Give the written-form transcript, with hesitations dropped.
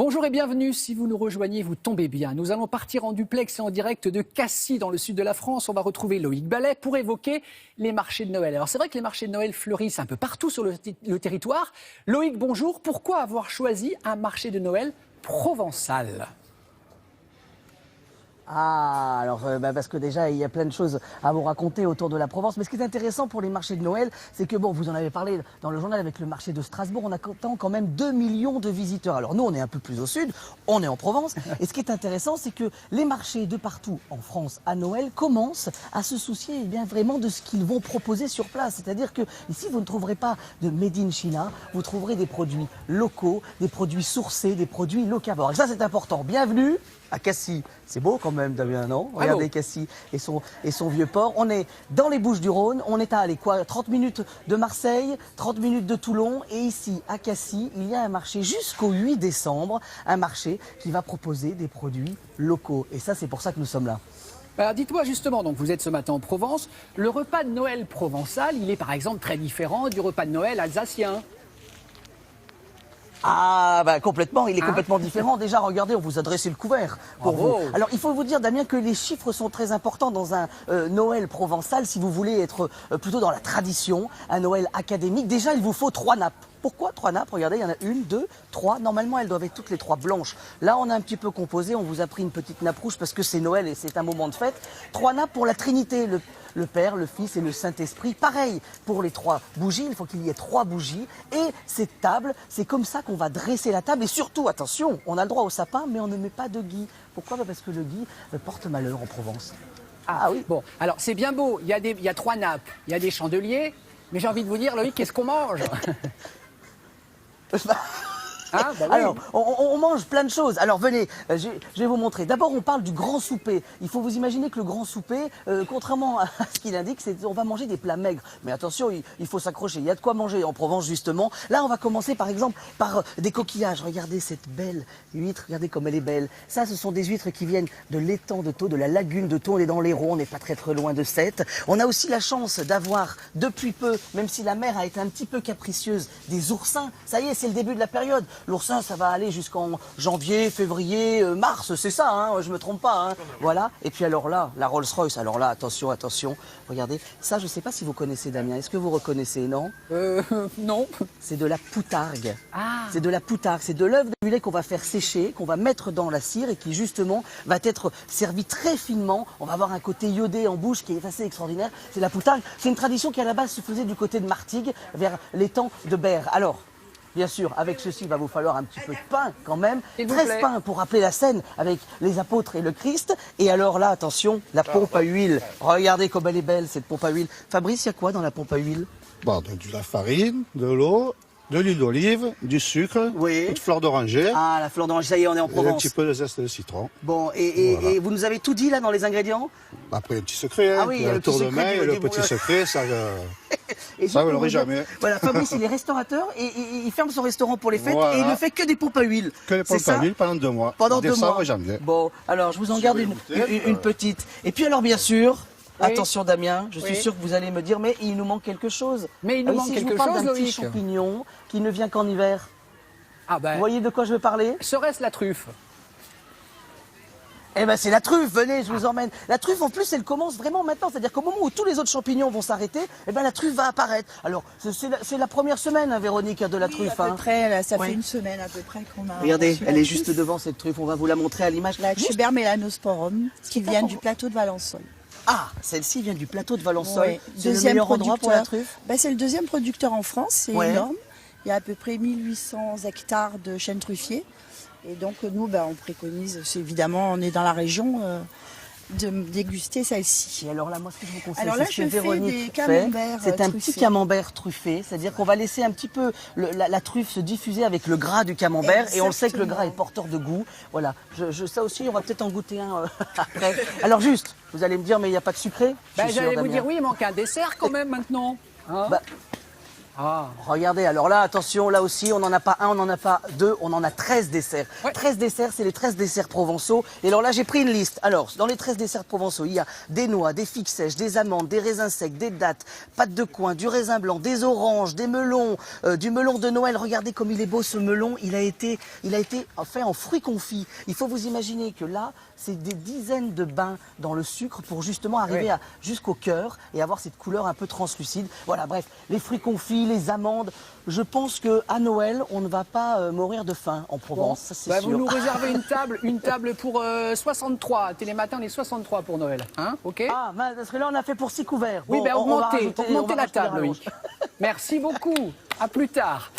Bonjour et bienvenue. Si vous nous rejoignez, vous tombez bien. Nous allons partir en duplex et en direct de Cassis, dans le sud de la France. On va retrouver Loïc Ballet pour évoquer les marchés de Noël. Alors c'est vrai que les marchés de Noël fleurissent un peu partout sur le territoire. Loïc, bonjour. Pourquoi avoir choisi un marché de Noël provençal ? Parce que déjà, il y a plein de choses à vous raconter autour de la Provence. Mais ce qui est intéressant pour les marchés de Noël, c'est que, bon, vous en avez parlé dans le journal avec le marché de Strasbourg, on attend quand même 2 millions de visiteurs. Alors nous, on est un peu plus au sud, on est en Provence. Et ce qui est intéressant, c'est que les marchés de partout en France à Noël commencent à se soucier vraiment de ce qu'ils vont proposer sur place. C'est-à-dire que ici, vous ne trouverez pas de Made in China, vous trouverez des produits locaux, des produits sourcés, des produits locavores. Et ça, c'est important. Bienvenue à Cassis. C'est beau quand même, Damien, non? Regardez Cassis et son vieux port. On est dans les Bouches-du-Rhône. On est à 30 minutes de Marseille, 30 minutes de Toulon. Et ici, à Cassis, il y a un marché jusqu'au 8 décembre. Un marché qui va proposer des produits locaux. Et ça, c'est pour ça que nous sommes là. Alors dites-moi justement, donc vous êtes ce matin en Provence. Le repas de Noël provençal, il est par exemple très différent du repas de Noël alsacien. Complètement, il est complètement différent. Déjà, regardez, on vous a dressé le couvert pour vous. Alors, il faut vous dire, Damien, que les chiffres sont très importants dans un Noël provençal. Si vous voulez être plutôt dans la tradition, un Noël académique, déjà, il vous faut 3 nappes. Pourquoi 3 nappes? Regardez, il y en a 1, 2, 3. Normalement, elles doivent être toutes les 3 blanches. Là, on a un petit peu composé. On vous a pris une petite nappe rouge parce que c'est Noël et c'est un moment de fête. 3 nappes pour la Trinité, le Père, le Fils et le Saint-Esprit. Pareil, pour les 3 bougies, il faut qu'il y ait 3 bougies. Et cette table, c'est comme ça qu'on va dresser la table. Et surtout, attention, on a le droit au sapin, mais on ne met pas de gui. Pourquoi? Parce que le gui porte malheur en Provence. Ah oui. Bon, alors c'est bien beau, il y a 3 nappes, il y a des chandeliers, mais j'ai envie de vous dire, Loïc, qu'est-ce qu'on mange? Oui. Alors, on mange plein de choses. Alors, venez, je vais vous montrer. D'abord, on parle du grand souper. Il faut vous imaginer que le grand souper, contrairement à ce qu'il indique, c'est on va manger des plats maigres. Mais attention, il faut s'accrocher. Il y a de quoi manger en Provence, justement. Là, on va commencer, par exemple, par des coquillages. Regardez cette belle huître. Regardez comme elle est belle. Ça, ce sont des huîtres qui viennent de l'étang de Thau, de la lagune de Thau. On est dans l'Hérault, on n'est pas très loin de Sète. On a aussi la chance d'avoir, depuis peu, même si la mer a été un petit peu capricieuse, des oursins. Ça y est, c'est le début de la période. L'oursin, ça va aller jusqu'en janvier, février, mars, c'est ça, hein, je me trompe pas. Hein. Voilà. Et puis alors là, la Rolls-Royce, alors là, attention, attention. Regardez, ça, je ne sais pas si vous connaissez, Damien. Est-ce que vous reconnaissez, non? Non. C'est de la poutargue. Ah. C'est de la poutargue. C'est de l'œuf de mulet qu'on va faire sécher, qu'on va mettre dans la cire et qui, justement, va être servi très finement. On va avoir un côté iodé en bouche qui est assez extraordinaire. C'est la poutargue. C'est une tradition qui, à la base, se faisait du côté de Martigues, vers l'étang de Berre. Alors, bien sûr, avec ceci, il va vous falloir un petit peu de pain quand même. 13 pains pour rappeler la scène avec les apôtres et le Christ. Et alors là, attention, la pompe à huile. Regardez comme elle est belle, cette pompe à huile. Fabrice, il y a quoi dans la pompe à huile? Donc, de la farine, de l'eau, de l'huile d'olive, du sucre, une fleur d'oranger. Ah, la fleur d'oranger, ça y est, on est en Provence. Et un petit peu de zeste de citron. Bon, et vous nous avez tout dit là dans les ingrédients? Après, un petit secret, hein. Ah oui, il y a le tour petit de main, secret, le petit secret, ça... Ça, vous l'aurez jamais. Voilà, Fabrice, il est restaurateur et il ferme son restaurant pour les fêtes voilà. et il ne fait que des pompes à huile. Que des pompes à huile pendant 2 mois. Pendant 2 mois. Décembre et janvier. Bon, alors je vous en garde une petite. Et puis alors, bien sûr, attention Damien, je suis sûr que vous allez me dire, mais il nous manque quelque chose. Mais il nous manque quelque chose, Loïc. Un petit Loïc. champignon qui ne vient qu'en hiver. Ah ben, Vous voyez de quoi je veux parler? serait-ce la truffe? Eh ben c'est la truffe, venez, je vous emmène. La truffe en plus elle commence vraiment maintenant, c'est-à-dire qu'au moment où tous les autres champignons vont s'arrêter, eh ben la truffe va apparaître. Alors c'est la première semaine, hein, Véronique, de la truffe. À peu près, là, ça Ouais. fait une semaine à peu près qu'on a. Regardez, reçu elle la est truffe. juste devant cette truffe, on va vous la montrer à l'image. La Juste- Cuber melanosporum, qui vient du plateau de Valençol. Ah, celle-ci vient du plateau de Valençol. Ouais. C'est le Deuxième meilleur endroit pour la producteur. truffe. Ben, c'est le deuxième producteur en France, c'est Ouais. énorme. Il y a à peu près 1800 hectares de chênes truffiers. Et donc nous, on préconise, évidemment, on est dans la région, de déguster celle-ci. Et alors là, moi, ce que je vous conseille, Alors là, c'est ce que je fais Véronique des camemberts C'est un petit truffés. camembert truffé, c'est-à-dire qu'on va laisser un petit peu la truffe se diffuser avec le gras du camembert, et on le sait que le gras est porteur de goût. Voilà, ça aussi, on va peut-être en goûter un après. Alors juste, vous allez me dire, mais il n'y a pas de sucré? Je suis sûr, J'allais vous Damien. dire oui, il manque un dessert quand même maintenant. Hein? Bah, Ah. Regardez, alors là, attention, là aussi, on n'en a pas un, on n'en a pas deux, on en a 13 desserts. Ouais. 13 desserts, c'est les 13 desserts provençaux. Et alors là, j'ai pris une liste. Alors, dans les 13 desserts provençaux, il y a des noix, des figues sèches, des amandes, des raisins secs, des dattes, pâte de coin, du raisin blanc, des oranges, des melons, du melon de Noël. Regardez comme il est beau ce melon. Il a été fait en fruits confits. Il faut vous imaginer que là, c'est des dizaines de bains dans le sucre pour justement arriver jusqu'au cœur et avoir cette couleur un peu translucide. Voilà, bref, les fruits confits, les amandes. Je pense qu'à Noël, on ne va pas mourir de faim en Provence, ça c'est sûr. Vous nous réservez une table pour 63. Télématin, on est 63 pour Noël. Hein, ok. Ah, parce que là, on a fait pour 6 couverts. Oui, Bon, ben on va augmentez rajouter la la table, Loïc. Merci beaucoup. À plus tard.